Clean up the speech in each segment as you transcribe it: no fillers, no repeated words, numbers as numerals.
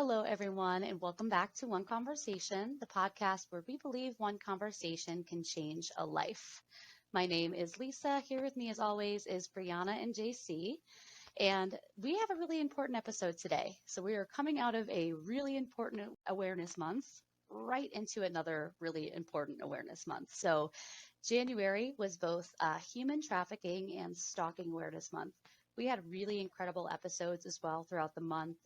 Hello, everyone, and welcome back to One Conversation, the podcast where we believe one conversation can change a life. My name is Lisa. Here with me, as always, is Brianna and JC. And we have a really important episode today. So, we are coming out of a really important awareness month right into another really important awareness month. So, January was both Human Trafficking and Stalking Awareness Month. We had really incredible episodes as well throughout the month.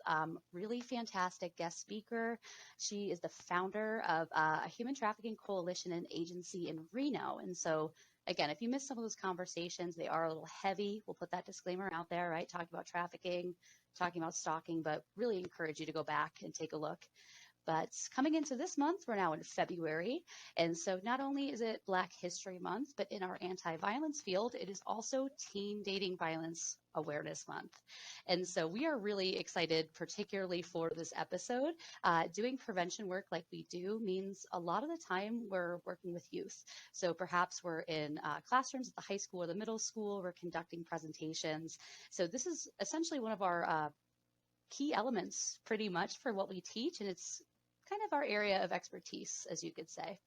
Really fantastic guest speaker. She is the founder of a human trafficking coalition and agency in Reno. And so, again, if you missed some of those conversations, they are a little heavy. We'll put that disclaimer out there, right? Talking about trafficking, talking about stalking, but really encourage you to go back and take a look. But coming into this month, we're now in February. And so not only is it Black History Month, but in our anti violence field, it is also Teen Dating Violence Awareness Month. And so we are really excited, particularly for this episode. Doing prevention work like we do means a lot of the time we're working with youth. So perhaps we're in classrooms at the high school or the middle school, we're conducting presentations. So this is essentially one of our key elements pretty much for what we teach. And it's kind of our area of expertise, as you could say.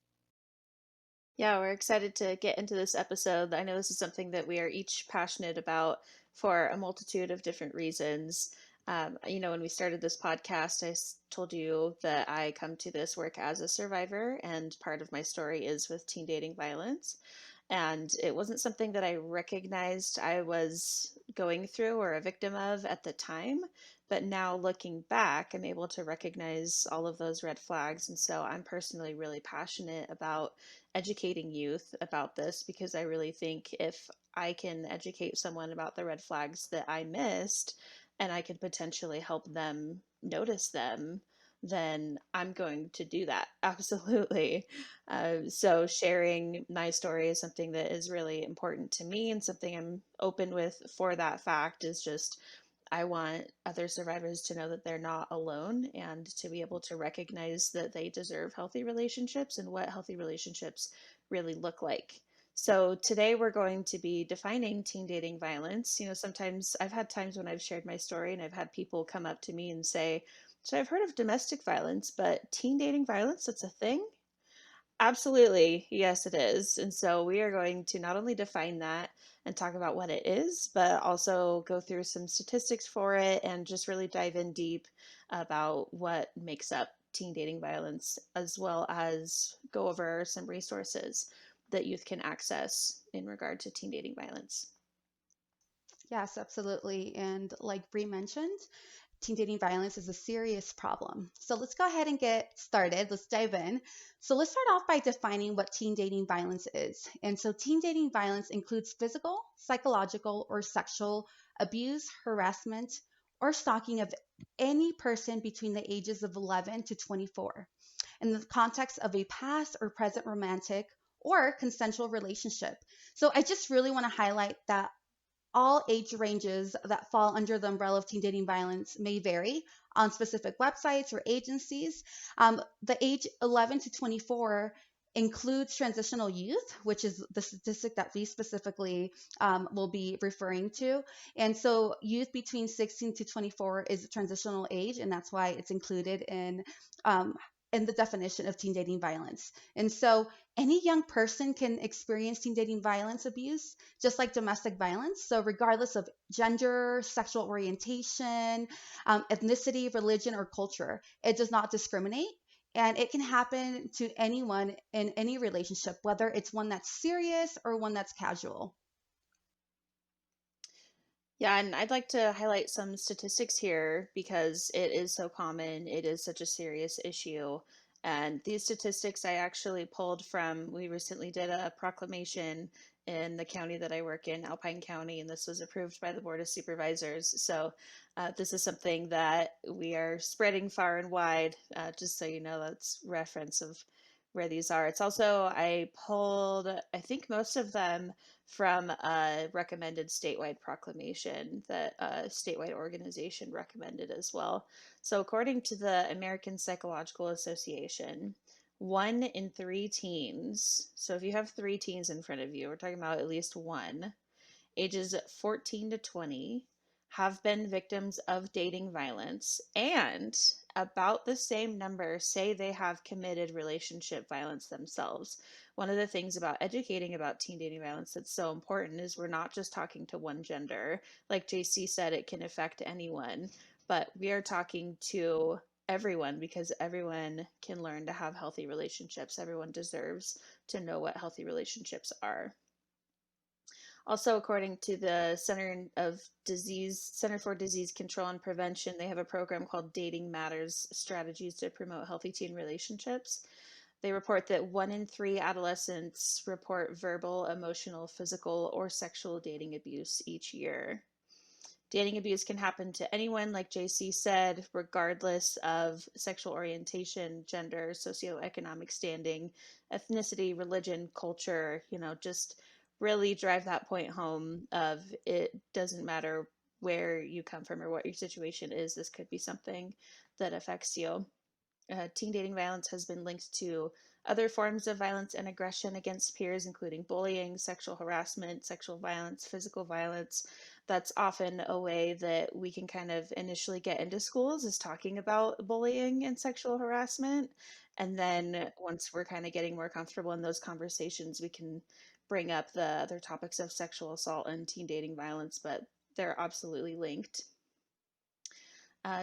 Yeah, we're excited to get into this episode. I know this is something that we are each passionate about for a multitude of different reasons. When we started this podcast, told you that I come to this work as a survivor, and part of my story is with teen dating violence. And it wasn't something that I recognized I was going through or a victim of at the time. But now looking back, I'm able to recognize all of those red flags. And so I'm personally really passionate about educating youth about this because I really think if I can educate someone about the red flags that I missed and I can potentially help them notice them, then I'm going to do that. Absolutely. So sharing my story is something that is really important to me and something I'm open with for that fact is just I want other survivors to know that they're not alone and to be able to recognize that they deserve healthy relationships and what healthy relationships really look like. So today we're going to be defining teen dating violence. Sometimes I've had times when I've shared my story and I've had people come up to me and say, so I've heard of domestic violence, but teen dating violence, that's a thing? Absolutely. Yes, it is. And so we are going to not only define that and talk about what it is, but also go through some statistics for it and just really dive in deep about what makes up teen dating violence, as well as go over some resources that youth can access in regard to teen dating violence. Yes, absolutely. And like Bree mentioned, teen dating violence is a serious problem. So let's go ahead and get started. Let's dive in. So let's start off by defining what teen dating violence is. And so teen dating violence includes physical, psychological, or sexual abuse, harassment, or stalking of any person between the ages of 11 to 24 in the context of a past or present romantic or consensual relationship. So I just really want to highlight that all age ranges that fall under the umbrella of teen dating violence may vary on specific websites or agencies. The age 11 to 24 includes transitional youth, which is the statistic that we specifically will be referring to. And so, youth between 16 to 24 is a transitional age, and that's why it's included um, in the definition of teen dating violence. And so, any young person can experience teen dating violence abuse, just like domestic violence. So, regardless of gender, sexual orientation, ethnicity, religion, or culture, it does not discriminate. And it can happen to anyone in any relationship, whether it's one that's serious or one that's casual. Yeah, and I'd like to highlight some statistics here because it is so common. It is such a serious issue. And these statistics I actually pulled from, we recently did a proclamation in the county that I work in, Alpine County, and this was approved by the Board of Supervisors. So this is something that we are spreading far and wide, just so you know, that's reference of where these are. It's also, I pulled, I think most of them from a recommended statewide proclamation that a statewide organization recommended as well. So, according to the American Psychological Association, 1 in 3 teens, so if you have 3 teens in front of you, we're talking about at least one, ages 14 to 20, have been victims of dating violence, and about the same number say they have committed relationship violence themselves. One of the things about educating about teen dating violence that's so important is we're not just talking to one gender. Like JC said, it can affect anyone, but we are talking to everyone because everyone can learn to have healthy relationships. Everyone deserves to know what healthy relationships are. Also, according to the Center for Disease Control and Prevention, they have a program called Dating Matters Strategies to Promote Healthy Teen Relationships. They report that 1 in 3 adolescents report verbal, emotional, physical, or sexual dating abuse each year. Dating abuse can happen to anyone, like JC said, regardless of sexual orientation, gender, socioeconomic standing, ethnicity, religion, culture, just really drive that point home of it doesn't matter where you come from or what your situation is, this could be something that affects you. Teen dating violence has been linked to other forms of violence and aggression against peers, including bullying, sexual harassment, sexual violence, physical violence. That's often a way that we can kind of initially get into schools, is talking about bullying and sexual harassment. And then once we're kind of getting more comfortable in those conversations, we can bring up the other topics of sexual assault and teen dating violence, but they're absolutely linked.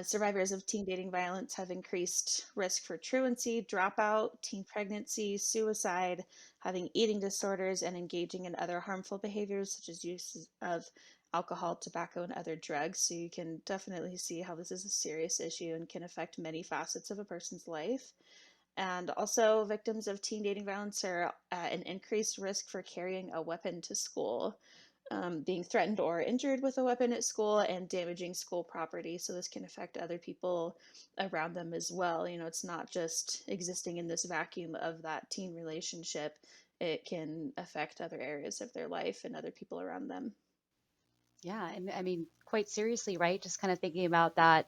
Survivors of teen dating violence have increased risk for truancy, dropout, teen pregnancy, suicide, having eating disorders, and engaging in other harmful behaviors such as use of alcohol, tobacco, and other drugs. So you can definitely see how this is a serious issue and can affect many facets of a person's life. And also, victims of teen dating violence are at an increased risk for carrying a weapon to school, being threatened or injured with a weapon at school, and damaging school property. So, this can affect other people around them as well. It's not just existing in this vacuum of that teen relationship, it can affect other areas of their life and other people around them. Yeah, and I mean, quite seriously, right? Just kind of thinking about that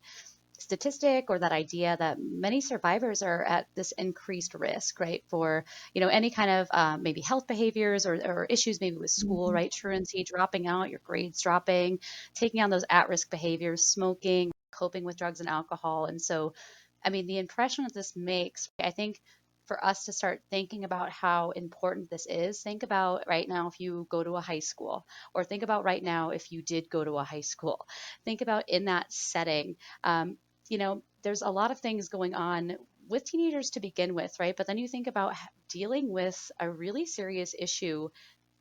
statistic or that idea that many survivors are at this increased risk, right, for any kind of maybe health behaviors or issues, maybe with school, Mhm. right, truancy, dropping out, your grades dropping, taking on those at-risk behaviors, smoking, coping with drugs and alcohol. And so, I mean, the impression that this makes, I think, for us to start thinking about how important this is, think about right now if you go to a high school, or think about right now if you did go to a high school. Think about in that setting. There's a lot of things going on with teenagers to begin with, right? But then you think about dealing with a really serious issue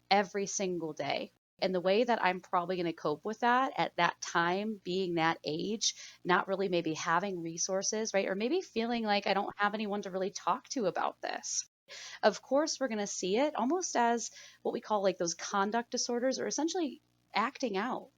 every single day. And the way that I'm probably going to cope with that at that time, being that age, not really maybe having resources, right? Or maybe feeling like I don't have anyone to really talk to about this. Of course, we're going to see it almost as what we call like those conduct disorders, or essentially acting out,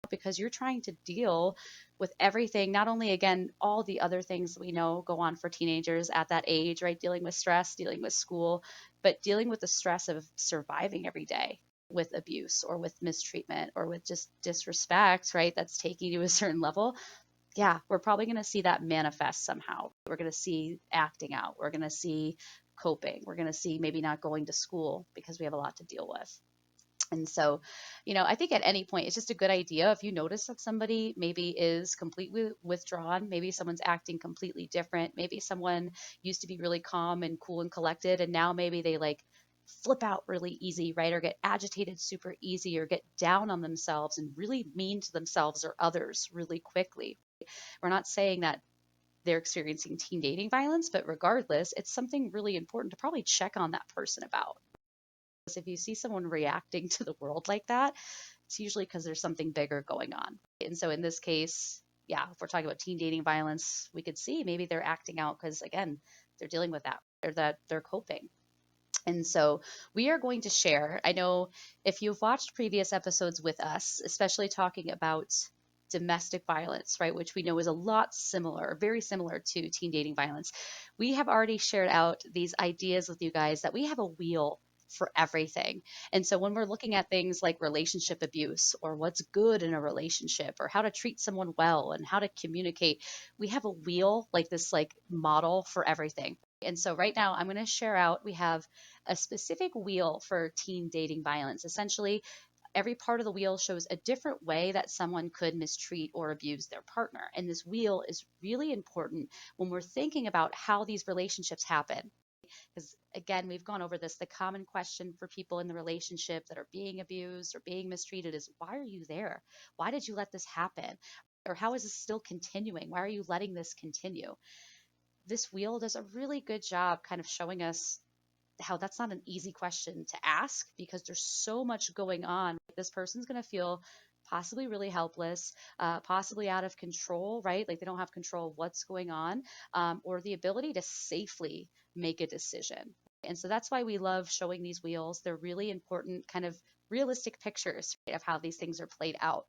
because you're trying to deal with everything, not only again all the other things we know go on for teenagers at that age, right, dealing with stress, dealing with school, but dealing with the stress of surviving every day with abuse or with mistreatment or with just disrespect, right, that's taking you to a certain level. Yeah, we're probably going to see that manifest somehow. We're going to see acting out, we're going to see coping, we're going to see maybe not going to school because we have a lot to deal with. And so, I think at any point, it's just a good idea if you notice that somebody maybe is completely withdrawn, maybe someone's acting completely different, maybe someone used to be really calm and cool and collected, and now maybe they like flip out really easy, right? Or get agitated super easy, or get down on themselves and really mean to themselves or others really quickly. We're not saying that they're experiencing teen dating violence, but regardless, it's something really important to probably check on that person about. If you see someone reacting to the world like that, it's usually because there's something bigger going on. And so in this case, yeah, if we're talking about teen dating violence, we could see maybe they're acting out because, again, they're dealing with that, or that they're coping. And so we are going to share. I know if you've watched previous episodes with us, especially talking about domestic violence, right, which we know is a lot similar, very similar to teen dating violence, we have already shared out these ideas with you guys that we have a wheel for everything. And so when we're looking at things like relationship abuse, or what's good in a relationship, or how to treat someone well and how to communicate, we have a wheel, like this like model for everything. And so right now I'm going to share out, we have a specific wheel for teen dating violence. Essentially, Every part of the wheel shows a different way that someone could mistreat or abuse their partner. And this wheel is really important when we're thinking about how these relationships happen. Because again, we've gone over this. The common question for people in the relationship that are being abused or being mistreated is, why are you there? Why did you let this happen? Or how is this still continuing? Why are you letting this continue? This wheel does a really good job kind of showing us how that's not an easy question to ask because there's so much going on. This person's going to feel possibly really helpless, possibly out of control, right? Like they don't have control of what's going on, or the ability to safely make a decision. And so that's why we love showing these wheels. They're really important, kind of realistic pictures, right, of how these things are played out.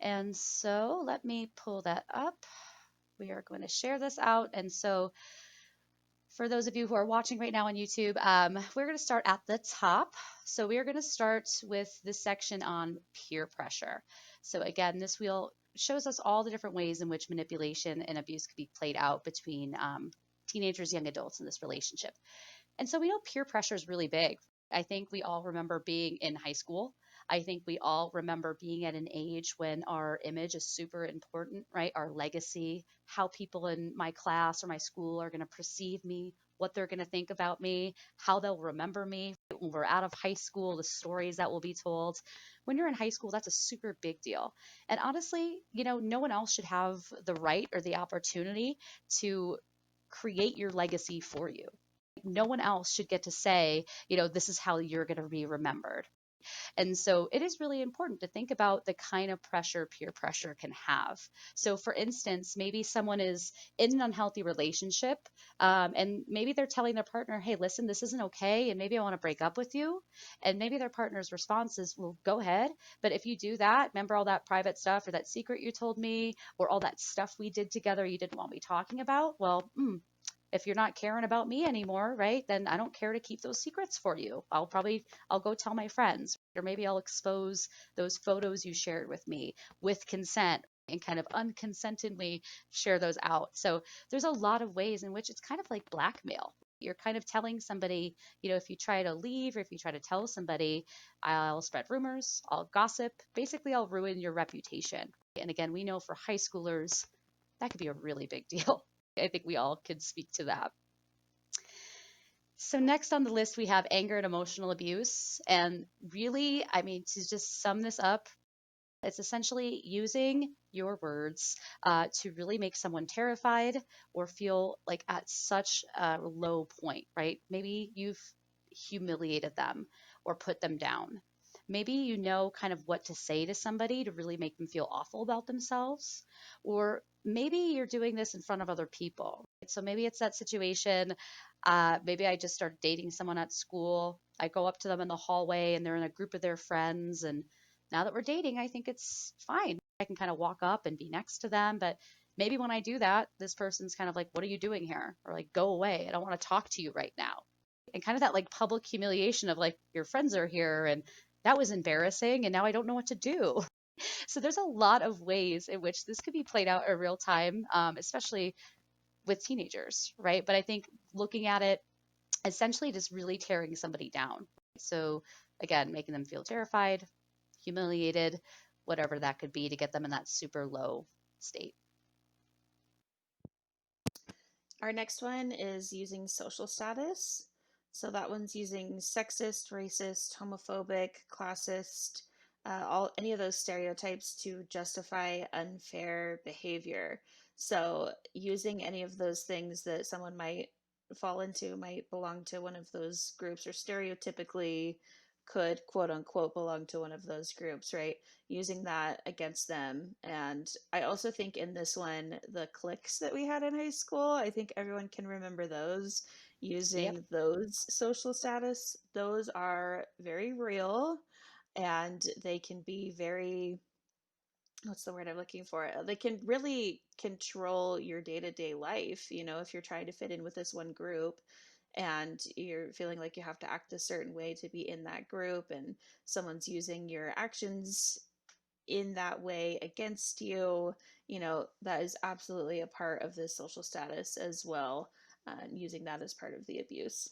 And so let me pull that up. We are going to share this out. And so for those of you who are watching right now on YouTube, we're going to start at the top. So we are going to start with this section on peer pressure. So again, this wheel shows us all the different ways in which manipulation and abuse can be played out between teenagers, young adults in this relationship. And so we know peer pressure is really big. I think we all remember being in high school. I think we all remember being at an age when our image is super important, right? Our legacy, how people in my class or my school are going to perceive me, what they're going to think about me, how they'll remember me. When we're out of high school, the stories that will be told. When you're in high school, that's a super big deal. And honestly, no one else should have the right or the opportunity to create your legacy for you. No one else should get to say, this is how you're going to be remembered. And so it is really important to think about the kind of pressure peer pressure can have. So, for instance, maybe someone is in an unhealthy relationship, and maybe they're telling their partner, hey, listen, this isn't okay. And maybe I want to break up with you. And maybe their partner's response is, well, go ahead. But if you do that, remember all that private stuff or that secret you told me or all that stuff we did together you didn't want me talking about? Well, if you're not caring about me anymore, right, then I don't care to keep those secrets for you. I'll go tell my friends, or maybe I'll expose those photos you shared with me with consent and kind of unconsentedly share those out. So there's a lot of ways in which it's kind of like blackmail. You're kind of telling somebody, if you try to leave or if you try to tell somebody, I'll spread rumors, I'll gossip, basically I'll ruin your reputation. And again, we know for high schoolers, that could be a really big deal. I think we all could speak to that. So, next on the list, we have anger and emotional abuse. And really, I mean, to just sum this up, it's essentially using your words to really make someone terrified or feel like at such a low point, right? Maybe you've humiliated them or put them down. Maybe you know kind of what to say to somebody to really make them feel awful about themselves. Or maybe you're doing this in front of other people. Right? So maybe it's that situation. Maybe I just started dating someone at school. I go up to them in the hallway and they're in a group of their friends. And now that we're dating, I think it's fine. I can kind of walk up and be next to them. But maybe when I do that, this person's kind of like, what are you doing here? Or like, go away. I don't want to talk to you right now. And kind of that like public humiliation of like, your friends are here and that was embarrassing. And now I don't know what to do. So there's a lot of ways in which this could be played out in real time, especially with teenagers, right? But I think looking at it essentially just really tearing somebody down. So again, making them feel terrified, humiliated, whatever that could be to get them in that super low state. Our next one is using social status. So that one's using sexist, racist, homophobic, classist, all any of those stereotypes to justify unfair behavior. So using any of those things that someone might fall into, might belong to one of those groups, or stereotypically could quote unquote belong to one of those groups, right? Using that against them. And I also think in this one, the cliques that we had in high school, I think everyone can remember those. Yep. Using those social status, those are very real and they can be very, what's the word I'm looking for? They can really control your day-to-day life, if you're trying to fit in with this one group and you're feeling like you have to act a certain way to be in that group, and someone's using your actions in that way against you, that is absolutely a part of this social status as well, using that as part of the abuse.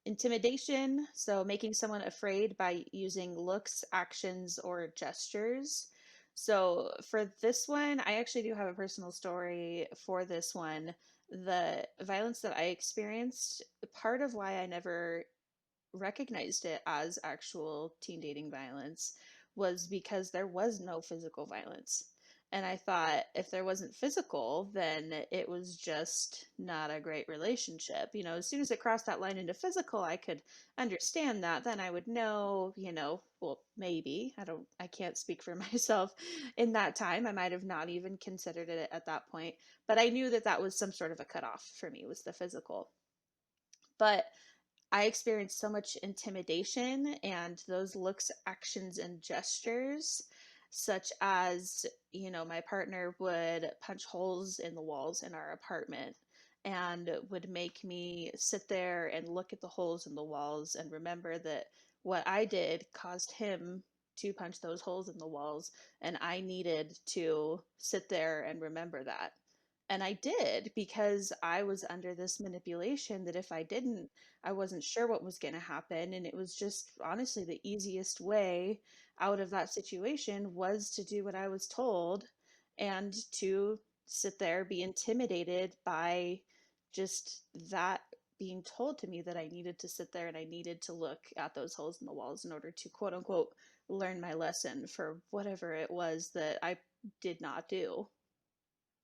intimidation, so making someone afraid by using looks, actions, or gestures. So for this one, I actually do have a personal story for this one. The violence that I experienced, part of why I never recognized it as actual teen dating violence was because there was no physical violence. And I thought if there wasn't physical, then it was just not a great relationship. As soon as it crossed that line into physical, I could understand that. Then I would know, well, maybe. I can't speak for myself in that time. I might have not even considered it at that point. But I knew that that was some sort of a cutoff for me, was the physical. But I experienced so much intimidation and those looks, actions, and gestures, such as, my partner would punch holes in the walls in our apartment and would make me sit there and look at the holes in the walls and remember that what I did caused him to punch those holes in the walls, and I needed to sit there and remember that. And I did, because I was under this manipulation that if I didn't, I wasn't sure what was going to happen. And it was just honestly the easiest way out of that situation was to do what I was told and to sit there, be intimidated by just that being told to me that I needed to sit there and I needed to look at those holes in the walls in order to quote unquote learn my lesson for whatever it was that I did not do.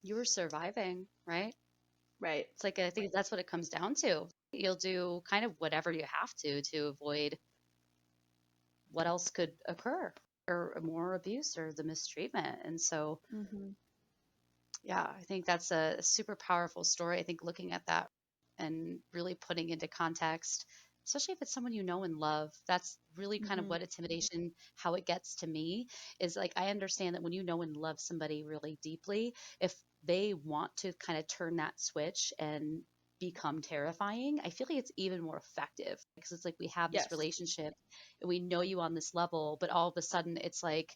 You were surviving, right? Right. It's like, I think that's what it comes down to. You'll do kind of whatever you have to avoid what else could occur, or more abuse or the mistreatment. And so, Mm-hmm. yeah, I think that's a super powerful story. I think looking at that and really putting into context, especially if it's someone you know and love, that's really kind of Mm-hmm. what intimidation, how it gets to me, is like I understand that when you know and love somebody really deeply, if they want to kind of turn that switch and become terrifying, I feel like it's even more effective because it's like we have this Yes. relationship and we know you on this level, but all of a sudden it's like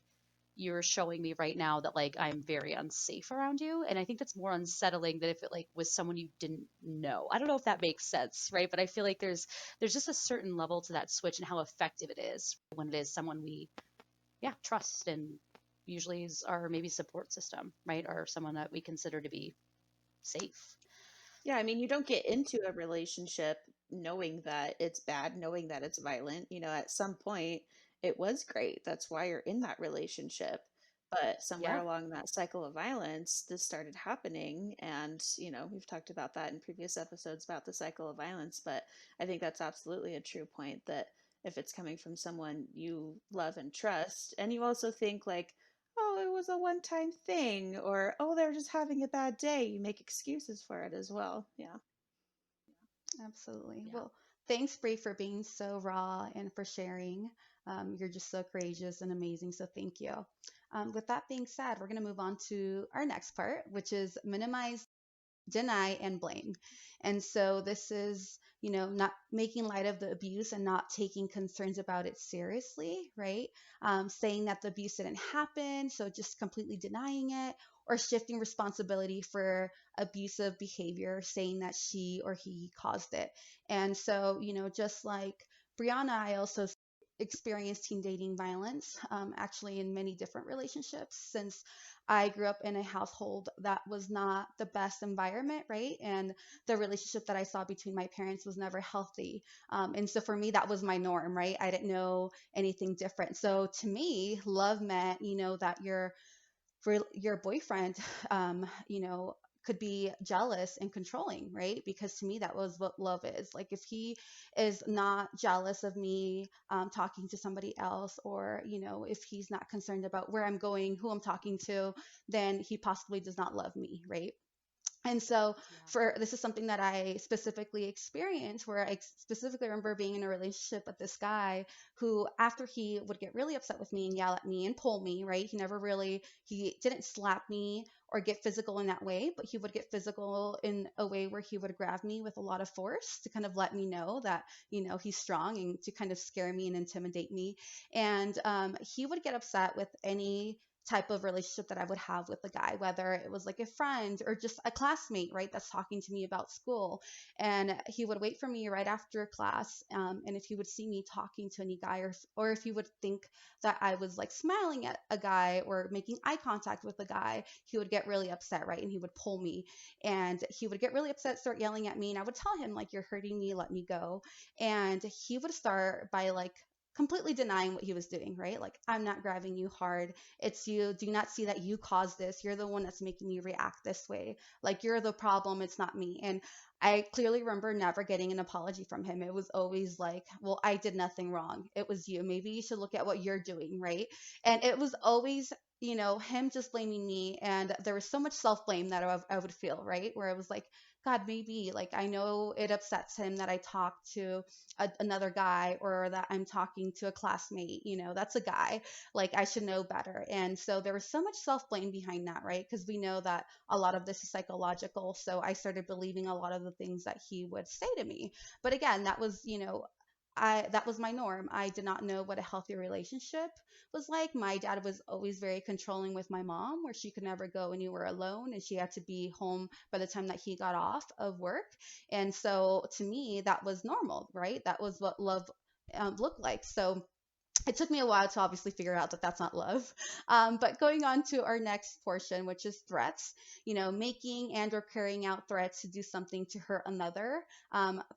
you're showing me right now that like I'm very unsafe around you. And I think that's more unsettling than if it like was someone you didn't know. I don't know if that makes sense, right? But I feel like there's just a certain level to that switch and how effective it is when it is someone we trust and usually is our maybe support system, right? Or someone that we consider to be safe. Yeah, I mean, you don't get into a relationship knowing that it's bad, knowing that it's violent. At some point, it was great. That's why you're in that relationship. But somewhere Yeah. along that cycle of violence, this started happening. And, we've talked about that in previous episodes about the cycle of violence. But I think that's absolutely a true point that if it's coming from someone you love and trust, and you also think, like, oh, it was a one time thing, or oh, they're just having a bad day. You make excuses for it as well. Yeah. Absolutely. Yeah. Well, thanks, Bree, for being so raw and for sharing. You're just so courageous and amazing. So thank you. With that being said, we're going to move on to our next part, which is minimize, deny, and blame. And so this is, not making light of the abuse and not taking concerns about it seriously, right? Saying that the abuse didn't happen, so just completely denying it, or shifting responsibility for abusive behavior, saying that she or he caused it. And so, just like Brianna, I also experienced teen dating violence, actually in many different relationships, since I grew up in a household that was not the best environment, right? And the relationship that I saw between my parents was never healthy. And so for me, that was my norm, right? I didn't know anything different. So to me, love meant, that your boyfriend, could be jealous and controlling, right? Because to me, that was what love is. Like if he is not jealous of me talking to somebody else, or if he's not concerned about where I'm going, who I'm talking to, then he possibly does not love me, right? And so Yeah. for this is something that I specifically experienced, where I specifically remember being in a relationship with this guy who, after he would get really upset with me and yell at me and pull me, right? He didn't slap me or get physical in that way, but he would get physical in a way where he would grab me with a lot of force to kind of let me know that, he's strong, and to kind of scare me and intimidate me. And he would get upset with any type of relationship that I would have with a guy, whether it was like a friend or just a classmate, right, that's talking to me about school. And he would wait for me right after class. And if he would see me talking to any guy, or if he would think that I was like smiling at a guy or making eye contact with a guy, he would get really upset, right? And he would pull me, and he would get really upset, start yelling at me. And I would tell him, like, you're hurting me, let me go. And he would start by like completely denying what he was doing, right? Like, I'm not grabbing you hard. It's you. Do you not see that you caused this? You're the one that's making me react this way. Like, you're the problem. It's not me. And I clearly remember never getting an apology from him. It was always like, well, I did nothing wrong. It was you. Maybe you should look at what you're doing, right? And it was always, him just blaming me. And there was so much self blame that I would feel, right? Where I was like, God, maybe like I know it upsets him that I talk to another guy, or that I'm talking to a classmate, that's a guy. Like, I should know better. And so there was so much self blame behind that, right? Because we know that a lot of this is psychological. So I started believing a lot of the things that he would say to me. But again, that was, that was my norm. I did not know what a healthy relationship was like. My dad was always very controlling with my mom, where she could never go anywhere alone and she had to be home by the time that he got off of work. And so to me, that was normal, right? That was what love looked like. So it took me a while to obviously figure out that that's not love. But going on to our next portion, which is threats, making and or carrying out threats to do something to hurt another,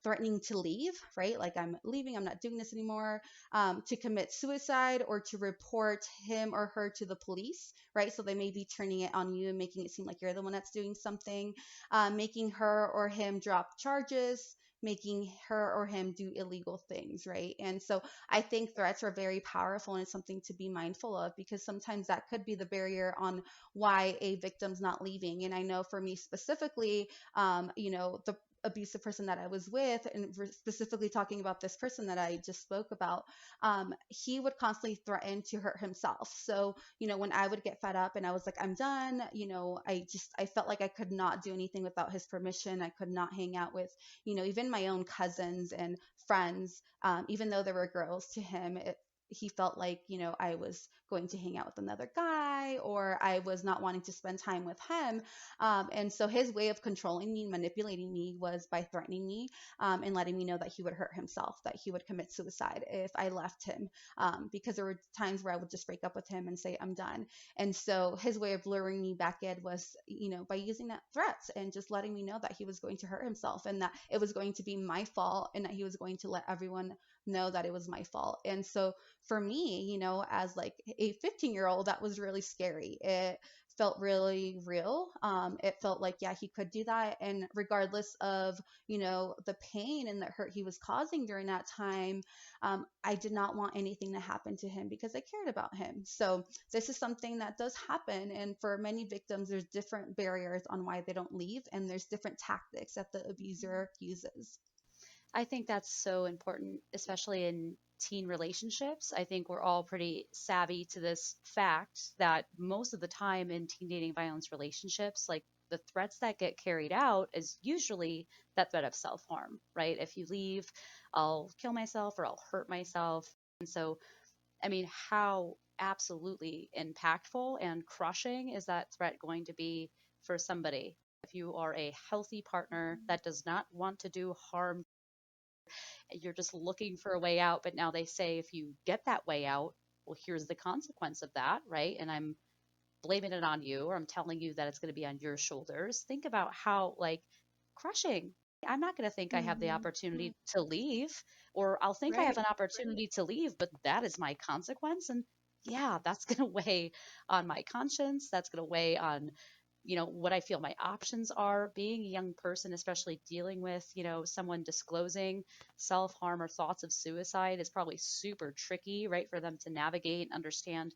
threatening to leave, right? Like, I'm leaving, I'm not doing this anymore, to commit suicide, or to report him or her to the police, right? So they may be turning it on you and making it seem like you're the one that's doing something, making her or him drop charges, making her or him do illegal things, right? And so I think threats are very powerful, and it's something to be mindful of, because sometimes that could be the barrier on why a victim's not leaving. And I know for me specifically, the abusive person that I was with, and specifically talking about this person that I just spoke about, he would constantly threaten to hurt himself. So, when I would get fed up and I was like, I'm done, I felt like I could not do anything without his permission. I could not hang out with, even my own cousins and friends, even though there were girls to him. He felt like, I was going to hang out with another guy, or I was not wanting to spend time with him. And so his way of controlling me, manipulating me, was by threatening me, and letting me know that he would hurt himself, that he would commit suicide if I left him. Because there were times where I would just break up with him and say, I'm done. And so his way of luring me back in was, by using that threats and just letting me know that he was going to hurt himself, and that it was going to be my fault, and that he was going to let everyone know that it was my fault. And so for me, as like a 15-year-old, that was really scary. It felt really real. It felt like, yeah, he could do that. And regardless of, the pain and the hurt he was causing during that time, I did not want anything to happen to him, because I cared about him. So this is something that does happen. And for many victims, there's different barriers on why they don't leave. And there's different tactics that the abuser uses. I think that's so important, especially in teen relationships. I think we're all pretty savvy to this fact that most of the time in teen dating violence relationships, like, the threats that get carried out is usually that threat of self harm, right? If you leave, I'll kill myself or I'll hurt myself. And so, I mean, how absolutely impactful and crushing is that threat going to be for somebody? If you are a healthy partner that does not want to do harm, you're just looking for a way out. But now they say, if you get that way out, well, here's the consequence of that, right? And I'm blaming it on you, or I'm telling you that it's going to be on your shoulders. Think about how, like, crushing. I'm not going to think I have the Hmm. opportunity to leave, or I'll think I have Right. an opportunity to leave, but that is my consequence. And yeah, that's going to weigh on my conscience. That's going to weigh on, what I feel my options are. Being a young person, especially dealing with, someone disclosing self harm or thoughts of suicide, is probably super tricky, right, for them to navigate and understand,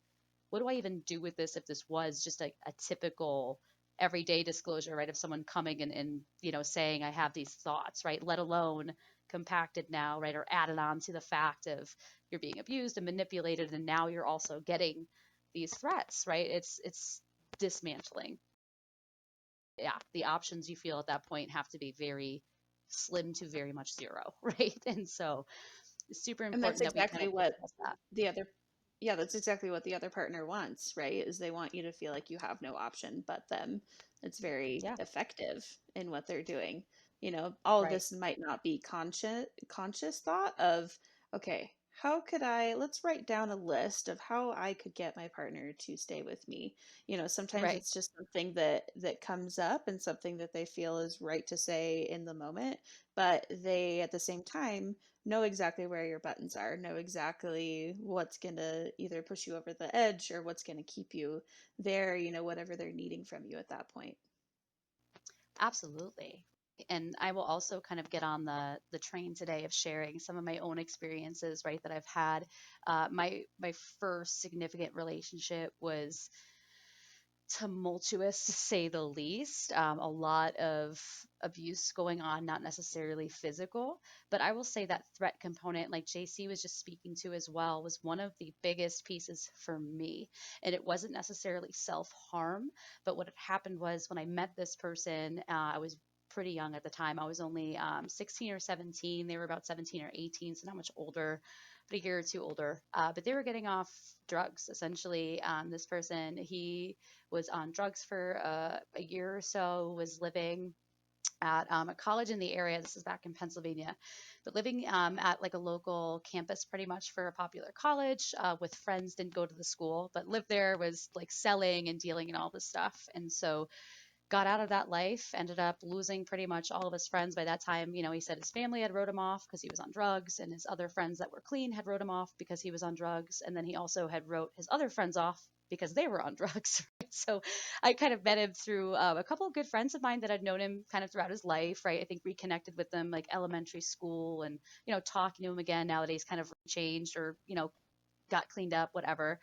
what do I even do with this if this was just a typical everyday disclosure, right? Of someone coming and saying, I have these thoughts, right? Let alone compacted now, right? Or added on to the fact of you're being abused and manipulated, and now you're also getting these threats, right? It's dismantling. Yeah, the options you feel at that point have to be very slim to very much zero, right? And so it's super And that's important that we kind exactly of what discuss that. the other Yeah, that's exactly what the other partner wants, right? Is they want you to feel like you have no option but them. It's very Yeah, effective in what they're doing. All of right, this might not be conscious thought of, okay, how could let's write down a list of how I could get my partner to stay with me. Sometimes right. it's just something that comes up and something that they feel is right to say in the moment, but they at the same time know exactly where your buttons are, know exactly what's going to either push you over the edge or what's going to keep you there, whatever they're needing from you at that point. Absolutely. And I will also kind of get on the train today of sharing some of my own experiences, right, that I've had. My first significant relationship was tumultuous to say the least. A lot of abuse going on, not necessarily physical, but I will say that threat component, like JC was just speaking to as well, was one of the biggest pieces for me. And it wasn't necessarily self harm, but what had happened was when I met this person, I was pretty young at the time. I was only 16 or 17. They were about 17 or 18, so not much older, but a year or two older. But they were getting off drugs essentially. This person, he was on drugs for a year or so, was living at a college in the area. This is back in Pennsylvania, but living at like a local campus pretty much for a popular college with friends, didn't go to the school, but lived there, was like selling and dealing and all this stuff. And so got out of that life, ended up losing pretty much all of his friends. By that time, he said his family had wrote him off because he was on drugs, and his other friends that were clean had wrote him off because he was on drugs. And then he also had wrote his other friends off because they were on drugs. Right? So I kind of met him through a couple of good friends of mine that had known him kind of throughout his life, right? I think reconnected with them like elementary school and, talking to him again nowadays kind of changed or, got cleaned up, whatever.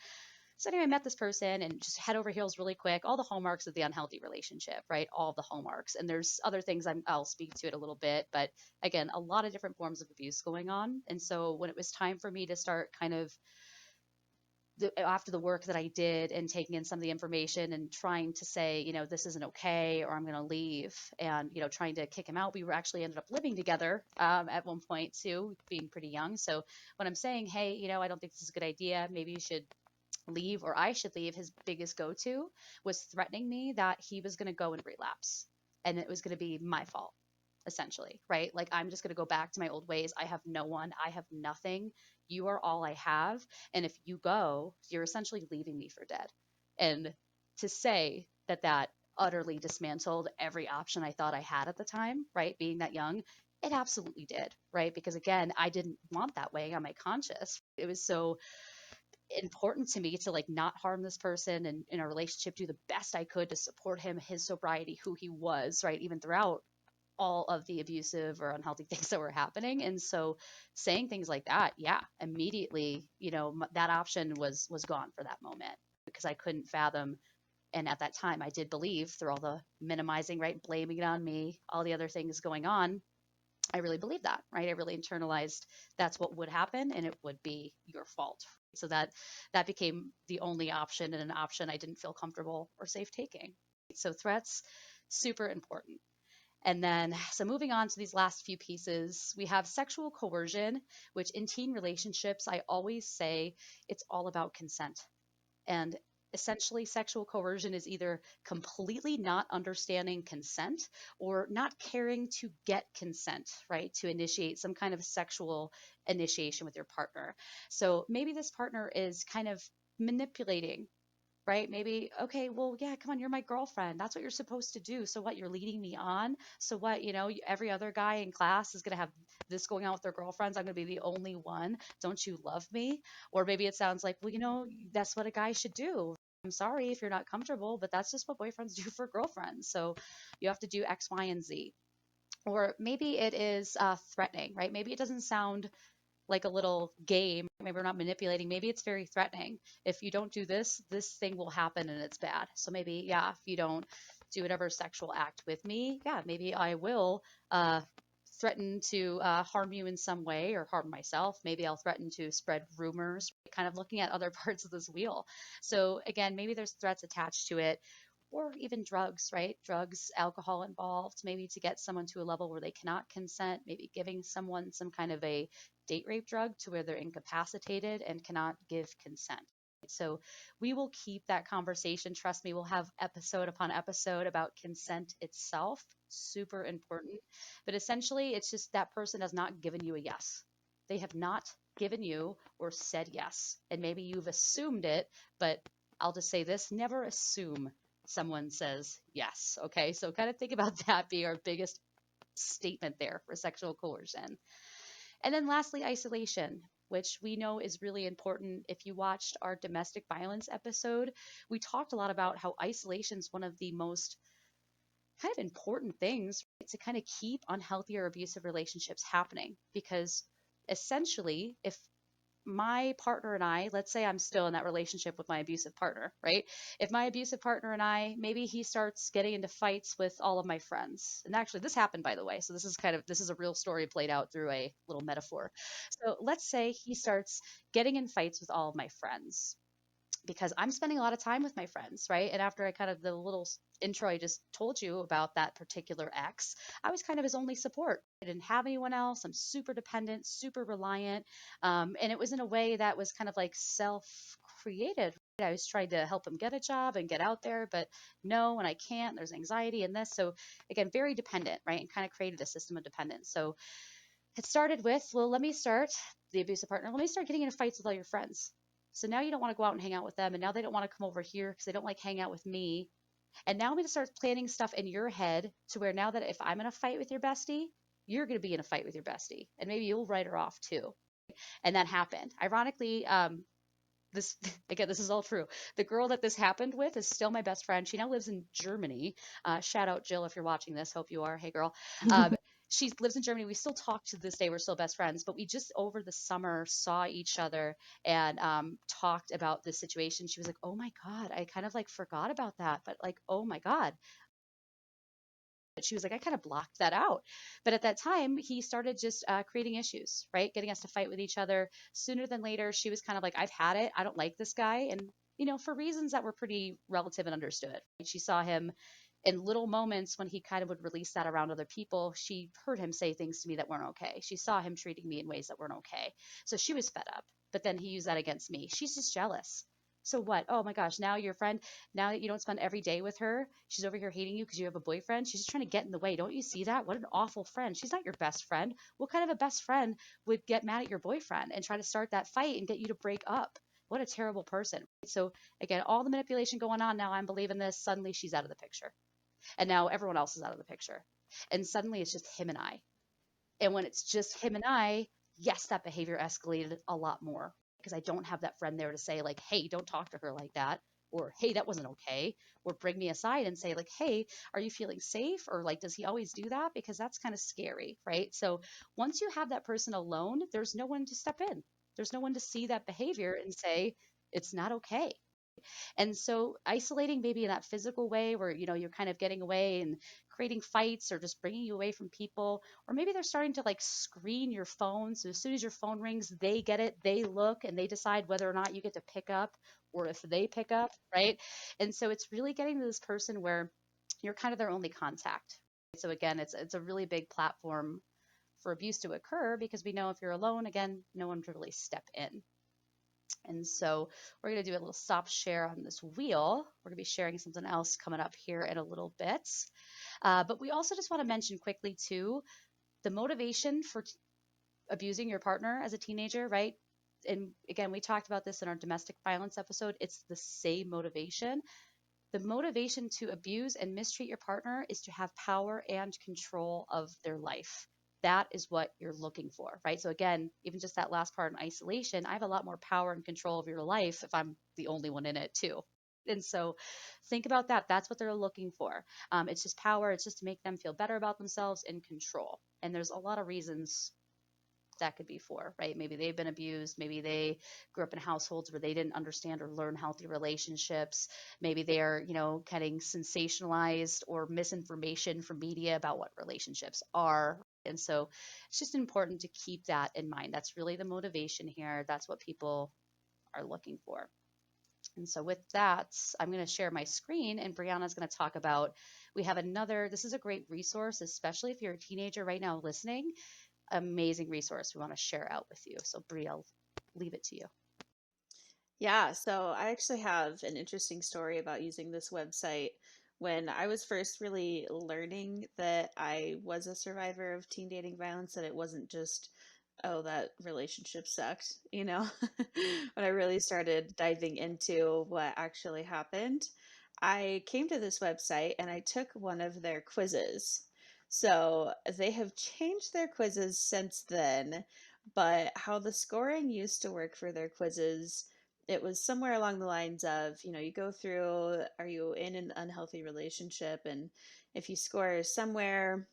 So anyway, I met this person and just head over heels really quick. All the hallmarks of the unhealthy relationship, right? All the hallmarks. And there's other things I'll speak to it a little bit, but again, a lot of different forms of abuse going on. And so when it was time for me to start kind of after the work that I did and taking in some of the information and trying to say, this isn't okay or I'm going to leave and, trying to kick him out. We were actually ended up living together at one point too, being pretty young. So when I'm saying, hey, I don't think this is a good idea, maybe you should leave or I should leave, his biggest go to was threatening me that he was going to go and relapse and it was going to be my fault, essentially, right? Like, I'm just going to go back to my old ways. I have no one, I have nothing. You are all I have. And if you go, you're essentially leaving me for dead. And to say that that utterly dismantled every option I thought I had at the time, right? Being that young, it absolutely did, right? Because again, I didn't want that weighing on my conscience. It was so important to me to like not harm this person and in a relationship do the best I could to support him, his sobriety, who he was, right, even throughout all of the abusive or unhealthy things that were happening. And so saying things like that, yeah, immediately, that option was gone for that moment because I couldn't fathom. And at that time I did believe through all the minimizing, right, blaming it on me, all the other things going on, I really believed that, right? I really internalized that's what would happen and it would be your fault. So that became the only option and an option I didn't feel comfortable or safe taking. So threats, super important. And then, so moving on to these last few pieces, we have sexual coercion, which in teen relationships, I always say it's all about consent. And essentially, sexual coercion is either completely not understanding consent or not caring to get consent, right? To initiate some kind of sexual initiation with your partner. So maybe this partner is kind of manipulating, right? Maybe, okay, well, yeah, come on, you're my girlfriend. That's what you're supposed to do. So what? You're leading me on. So what? Every other guy in class is going to have this going on with their girlfriends. I'm going to be the only one. Don't you love me? Or maybe it sounds like, well, that's what a guy should do. I'm sorry if you're not comfortable, but that's just what boyfriends do for girlfriends. So you have to do X, Y, and Z. Or maybe it is threatening, right? Maybe it doesn't sound like a little game. Maybe we're not manipulating. Maybe it's very threatening. If you don't do this, this thing will happen and it's bad. So maybe, yeah, if you don't do whatever sexual act with me, yeah, maybe I will threaten to harm you in some way or harm myself. Maybe I'll threaten to spread rumors, kind of looking at other parts of this wheel. So again, maybe there's threats attached to it or even drugs, right? Drugs, alcohol involved, maybe to get someone to a level where they cannot consent, maybe giving someone some kind of a date rape drug to where they're incapacitated and cannot give consent. So we will keep that conversation. Trust me, we'll have episode upon episode about consent itself. Super important. But essentially, it's just that person has not given you a yes. They have not given you or said yes. And maybe you've assumed it, but I'll just say this, never assume someone says yes. Okay. So kind of think about that being our biggest statement there for sexual coercion. And then lastly, isolation, which we know is really important. If you watched our domestic violence episode, we talked a lot about how isolation is one of the most kind of important things, right, to kind of keep unhealthy or abusive relationships happening. Because essentially, if my partner and I, let's say I'm still in that relationship with my abusive partner, right? If my abusive partner and I, maybe he starts getting into fights with all of my friends. And actually, this happened, by the way. So this is a real story played out through a little metaphor. So let's say he starts getting in fights with all of my friends because I'm spending a lot of time with my friends, right? And after I kind of the little intro I just told you about that particular ex, I was kind of his only support. I didn't have anyone else. I'm super dependent, super reliant. And it was in a way that was kind of like self created. I was trying to help him get a job and get out there, but no, and I can't. There's anxiety in this. So again, very dependent, right? And kind of created a system of dependence. So it started with, well, let me start, the abusive partner, let me start getting into fights with all your friends. So now you don't want to go out and hang out with them. And now they don't want to come over here because they don't like hang out with me. And now I'm going to start planning stuff in your head to where now that if I'm in a fight with your bestie, you're going to be in a fight with your bestie. And maybe you'll write her off too. And that happened. Ironically, this again, this is all true. The girl that this happened with is still my best friend. She now lives in Germany. Shout out Jill if you're watching this. Hope you are. Hey girl. She lives in Germany. We still talk to this day. We're still best friends. But we just over the summer saw each other and talked about this situation. She was like, "Oh my god, I kind of like forgot about that." But like, "Oh my god." She was like, I kind of blocked that out. But at that time, he started just creating issues, right? Getting us to fight with each other. Sooner than later, she was kind of like, I've had it. I don't like this guy. And, for reasons that were pretty relative and understood. She saw him in little moments when he kind of would release that around other people. She heard him say things to me that weren't okay. She saw him treating me in ways that weren't okay. So she was fed up. But then he used that against me. She's just jealous. So what? Oh my gosh, now your friend, now that you don't spend every day with her, she's over here hating you because you have a boyfriend. She's just trying to get in the way. Don't you see that? What an awful friend. She's not your best friend. What kind of a best friend would get mad at your boyfriend and try to start that fight and get you to break up? What a terrible person. So again, all the manipulation going on now, I'm believing this. Suddenly she's out of the picture. And now everyone else is out of the picture. And suddenly it's just him and I. And when it's just him and I, yes, that behavior escalated a lot more because I don't have that friend there to say, like, hey, don't talk to her like that. Or, hey, that wasn't okay. Or bring me aside and say, like, hey, are you feeling safe? Or, like, does he always do that? Because that's kind of scary, right? So once you have that person alone, there's no one to step in. There's no one to see that behavior and say, it's not okay. And so isolating maybe in that physical way where, you're kind of getting away and creating fights or just bringing you away from people, or maybe they're starting to like screen your phone. So as soon as your phone rings, they get it, they look and they decide whether or not you get to pick up or if they pick up, right? And so it's really getting to this person where you're kind of their only contact. So again, it's a really big platform for abuse to occur because we know if you're alone, again, no one to really step in. And so we're going to do a little stop share on this wheel. We're going to be sharing something else coming up here in a little bit. But we also just want to mention quickly, too, the motivation for abusing your partner as a teenager, right? And again, we talked about this in our domestic violence episode. It's the same motivation. The motivation to abuse and mistreat your partner is to have power and control of their life. That is what you're looking for, right? So again, even just that last part in isolation, I have a lot more power and control of your life if I'm the only one in it too. And so think about that. That's what they're looking for. It's just power. It's just to make them feel better about themselves and control. And there's a lot of reasons that could be for, right? Maybe they've been abused. Maybe they grew up in households where they didn't understand or learn healthy relationships. Maybe they're, getting sensationalized or misinformation from media about what relationships are. And so it's just important to keep that in mind. That's really the motivation here. That's what people are looking for. And so with that, I'm going to share my screen and Brianna's going to talk about, we have this is a great resource, especially if you're a teenager right now listening. amazing resource we want to share out with you. So Brie, I'll leave it to you. Yeah, so I actually have an interesting story about using this website. When I was first really learning that I was a survivor of teen dating violence, that it wasn't just, oh, that relationship sucked, you know? When I really started diving into what actually happened, I came to this website and I took one of their quizzes. So they have changed their quizzes since then, but how the scoring used to work for their quizzes, it was somewhere along the lines of, you go through, are you in an unhealthy relationship? And if you score somewhere,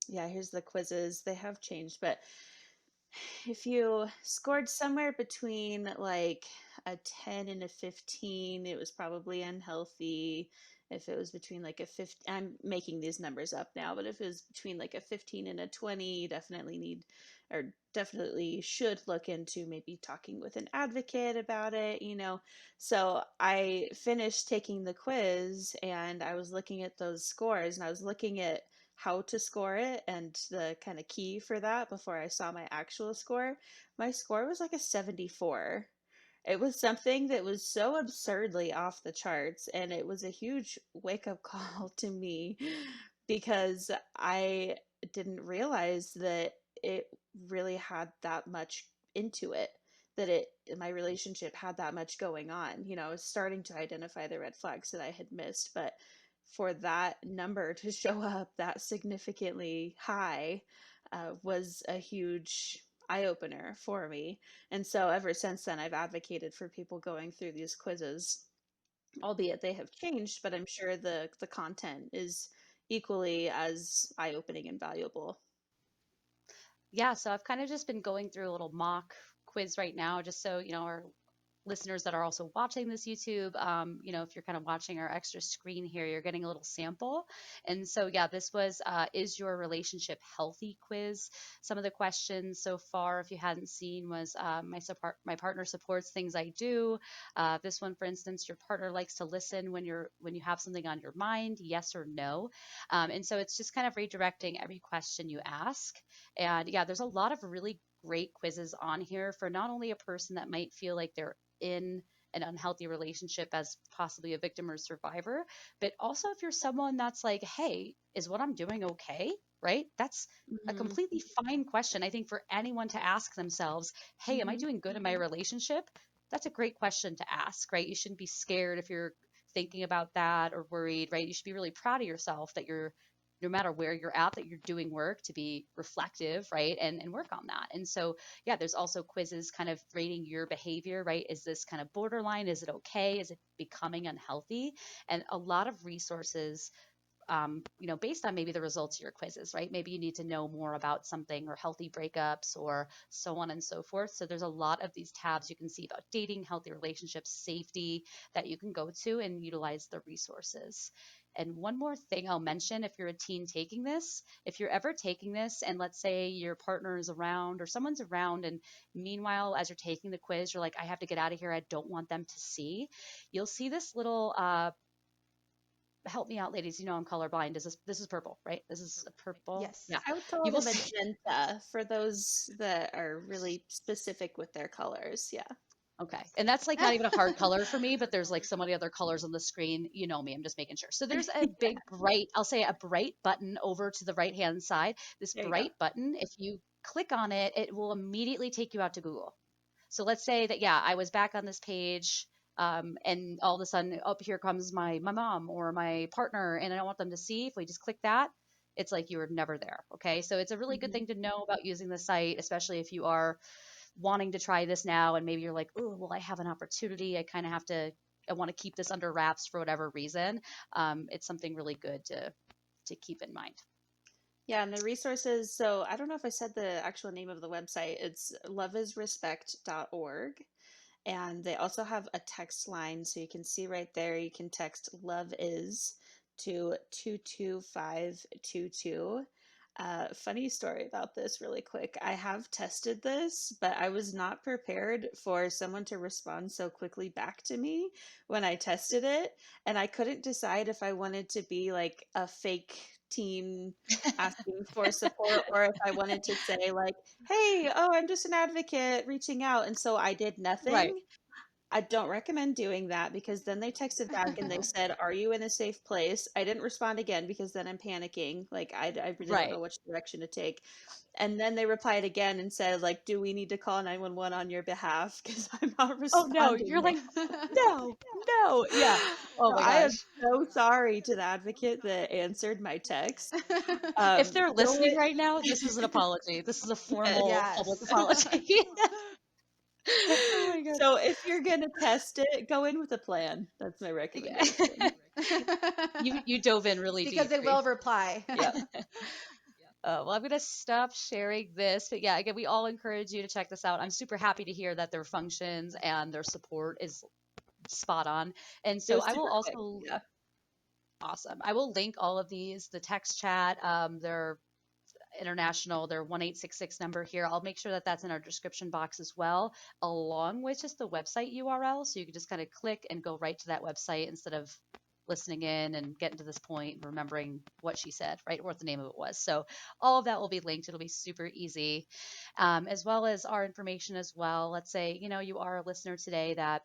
yeah, here's the quizzes. They have changed, but if you scored somewhere between like a 10 and a 15, it was probably unhealthy. If it was between like a 50, I'm making these numbers up now, but if it was between like a 15 and a 20, you definitely need, or definitely should look into maybe talking with an advocate about it. So I finished taking the quiz and I was looking at those scores and I was looking at how to score it and the kind of key for that before I saw my actual score. My score was like a 74. It was something that was so absurdly off the charts, and it was a huge wake up call to me because I didn't realize that it really had that much into it, that my relationship had that much going on. I was starting to identify the red flags that I had missed, but for that number to show up that significantly high was a huge eye opener for me. And so ever since then, I've advocated for people going through these quizzes, albeit they have changed, but I'm sure the content is equally as eye opening and valuable. Yeah, so I've kind of just been going through a little mock quiz right now, just so our listeners that are also watching this YouTube, if you're kind of watching our extra screen here, you're getting a little sample. And so, yeah, this was is your relationship healthy quiz. Some of the questions so far, if you hadn't seen, was my partner supports things I do. This one, for instance, your partner likes to listen when you have something on your mind, yes or no. And so it's just kind of redirecting every question you ask. And yeah, there's a lot of really great quizzes on here for not only a person that might feel like they're in an unhealthy relationship as possibly a victim or survivor, but also if you're someone that's like, hey, is what I'm doing okay? Right? That's a Hmm. completely fine question, I think, for anyone to ask themselves. Hey, am I Hmm. doing good in my relationship? That's a great question to ask, right? You shouldn't be scared if you're thinking about that or worried, right? You should be really proud of yourself that you're, no matter where you're at, that you're doing work to be reflective, right? And work on that. And so, yeah, there's also quizzes kind of rating your behavior, right? Is this kind of borderline? Is it okay? Is it becoming unhealthy? And a lot of resources, based on maybe the results of your quizzes, right? Maybe you need to know more about something or healthy breakups or so on and so forth. So there's a lot of these tabs you can see about dating, healthy relationships, safety that you can go to and utilize the resources. And one more thing I'll mention, if you're a teen taking this, if you're ever taking this and let's say your partner is around or someone's around, and meanwhile, as you're taking the quiz, you're like, I have to get out of here. I don't want them to see. You'll see this little help me out, ladies. You know I'm colorblind. This is purple, right? This is a purple. Yeah. Yes. I would call You it will a see. magenta for those that are really specific with their colors. Yeah. Okay. And that's like not even a hard color for me, but there's like so many other colors on the screen. You know me. I'm just making sure. So there's a big bright, I'll say a bright button over to the right hand side. This There you go. bright button, if you click on it, it will immediately take you out to Google. So let's say that, yeah, I was back on this page, and all of a sudden up here comes my mom or my partner, and I don't want them to see. If we just click that, it's like you were never there. Okay. So it's a really good Hmm. thing to know about using the site, especially if you are wanting to try this now and maybe you're like, oh, well, I have an opportunity. I kind of have to, I want to keep this under wraps for whatever reason. It's something really good to keep in mind. Yeah, and the resources. So I don't know if I said the actual name of the website. It's loveisrespect.org. And they also have a text line. So you can see right there, you can text love is to 22522. Funny story about this, really quick. I have tested this, but I was not prepared for someone to respond so quickly back to me when I tested it. And I couldn't decide if I wanted to be like a fake teen asking for support, or if I wanted to say like, "Hey, oh, I'm just an advocate reaching out," and so I did Right. nothing. I don't recommend doing that because then they texted back and they said, "Are you in a safe place?" I didn't respond again because then I'm panicking. Like I really don't Right. know which direction to take. And then they replied again and said, like, "Do we need to call 911 on your behalf?" Because I'm not Oh no, responding. you're like, no, no. Yeah. Oh So my I am gosh. so sorry to the advocate that answered my text. If they're Go listening right now, this is an apology. This is a formal public Yes. apology. Oh my god. so if you're gonna test it, go in with a plan. That's my Yeah. recommendation. You dove in really Because deep, they will Grace. reply. Yeah. Well, I'm gonna stop sharing this, but yeah, again, we all encourage you to check this out. I'm super happy to hear that their functions and their support is spot on. And It so was I will super quick. also Yeah. awesome. I will link all of these, the text chat, their international, their 1866 number here. I'll make sure that that's in our description box as well, along with just the website URL. So you can just kind of click and go right to that website instead of listening in and getting to this point and remembering what she said, right? Or what the name of it was. So all of that will be linked. It'll be super easy, as well as our information as well. Let's say, you are a listener today that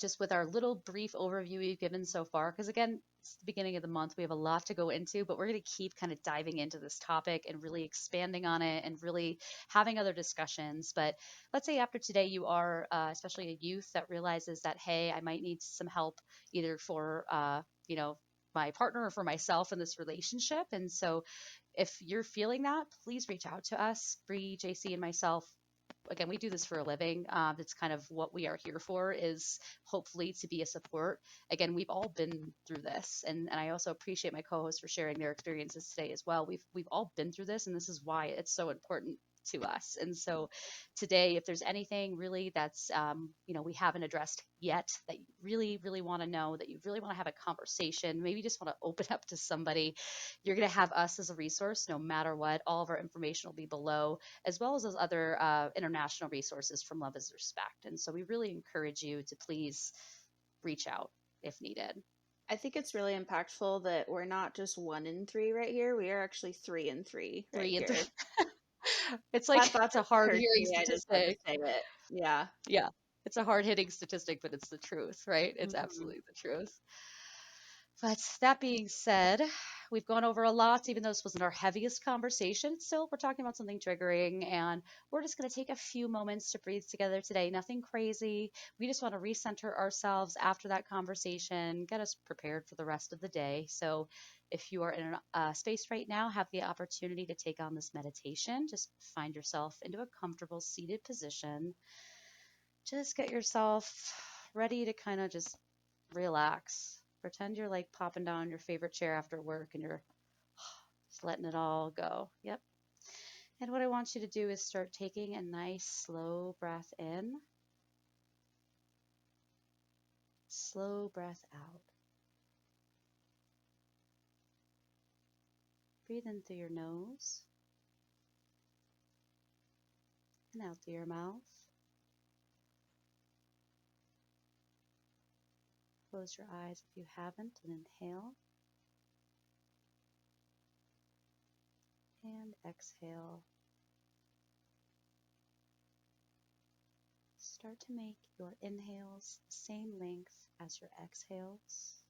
just with our little brief overview we've given so far, because again, it's the beginning of the month, we have a lot to go into, but we're going to keep kind of diving into this topic and really expanding on it and really having other discussions. But let's say after today, you are, especially a youth that realizes that, hey, I might need some help either for, my partner or for myself in this relationship. And so if you're feeling that, please reach out to us, Bree, JC, and myself. Again, we do this for a living. That's kind of what we are here for, is hopefully to be a support. Again, we've all been through this, and I also appreciate my co-hosts for sharing their experiences today as well. We've all been through this, and this is why it's so important to us. And so today, if there's anything really that's we haven't addressed yet that you really really want to know, that you really want to have a conversation, maybe just want to open up to somebody, you're going to have us as a resource no matter what. All of our information will be below, as well as those other international resources from Love is Respect. And so we really encourage you to please reach out if needed. I think it's really impactful that we're not just 1 in 3 right here. We are actually 3 in 3 right 3 and 3. here. It's like That thought it's a just hard occurred to hearing me. I just had to statistic. say it. Yeah. Yeah, it's a hard hitting statistic, but it's the truth, right? It's Mhm. absolutely the truth. But that being said, we've gone over a lot, even though this wasn't our heaviest conversation. Still, we're talking about something triggering, and we're just going to take a few moments to breathe together today. Nothing crazy. We just want to recenter ourselves after that conversation, get us prepared for the rest of the day. So, if you are in a space right now, have the opportunity to take on this meditation. Just find yourself into a comfortable seated position. Just get yourself ready to kind of just relax. Pretend you're like popping down your favorite chair after work and you're just letting it all go. Yep. And what I want you to do is start taking a nice slow breath in, slow breath out. Breathe in through your nose and out through your mouth. Close your eyes if you haven't and inhale and exhale. Start to make your inhales the same length as your exhales.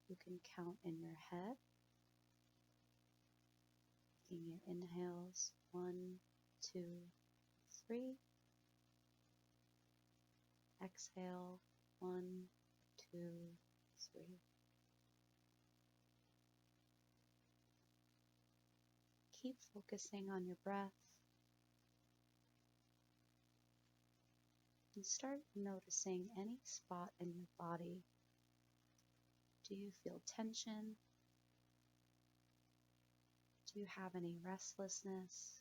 You can count in your head, taking your inhales 1, 2, 3. Exhale 1, 2, 3. Keep focusing on your breath and start noticing any spot in your body. Do you feel tension? Do you have any restlessness?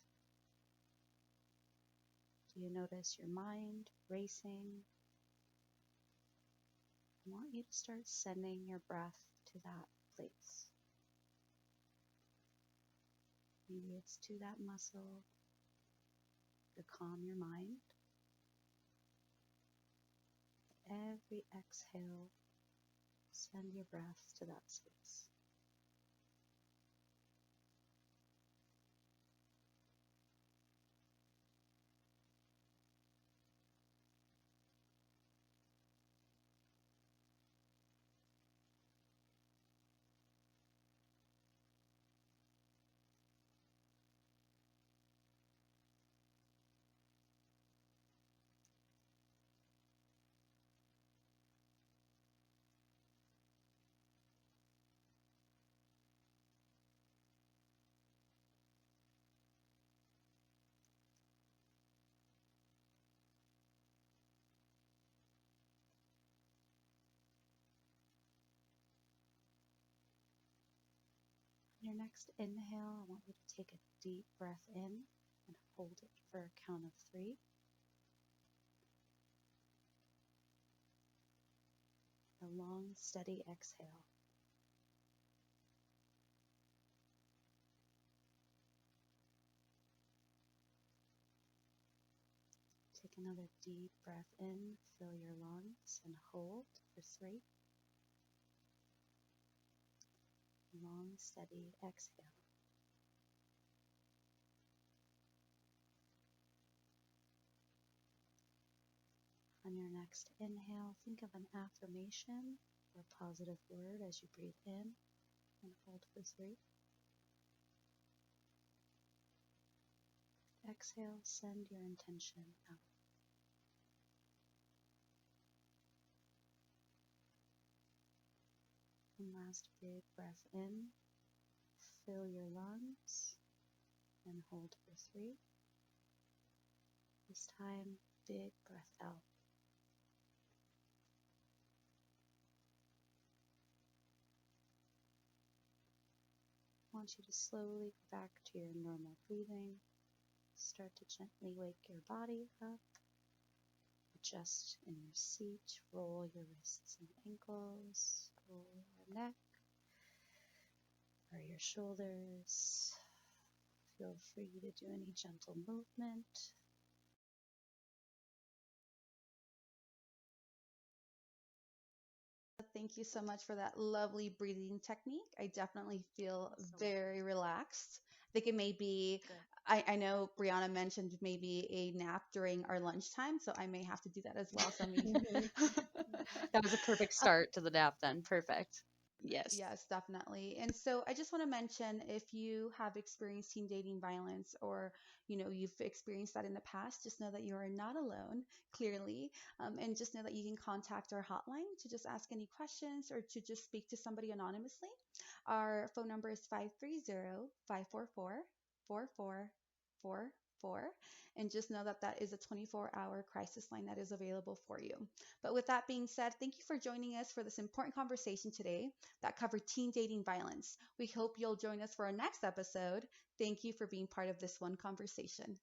Do you notice your mind racing? I want you to start sending your breath to that place. Maybe it's to that muscle to calm your mind. Every exhale, Send your breath to that space. On your next inhale, I want you to take a deep breath in and hold it for a count of 3. A long, steady exhale. Take another deep breath in, fill your lungs, and hold for 3. Long, steady exhale. On your next inhale, think of an affirmation or positive word as you breathe in and hold for 3. Exhale, send your intention out. And last big breath in, fill your lungs, and hold for 3. This time, big breath out. I want you to slowly go back to your normal breathing. Start to gently wake your body up. Adjust in your seat. Roll your wrists and ankles. Roll your neck or your shoulders. Feel free to do any gentle movement. Thank you so much for that lovely breathing technique. I definitely feel very relaxed. I think it may be, I know Brianna mentioned maybe a nap during our lunchtime, so I may have to do that as well. So That was a perfect start to the nap then. Perfect. Yes. Yes, definitely. And so I just want to mention, if you have experienced teen dating violence, or you've experienced that in the past, just know that you are not alone, clearly. And just know that you can contact our hotline to just ask any questions or to just speak to somebody anonymously. Our phone number is 530-544-4444. And just know that that is a 24-hour crisis line that is available for you. But with that being said, thank you for joining us for this important conversation today that covered teen dating violence. We hope you'll join us for our next episode. Thank you for being part of this one conversation.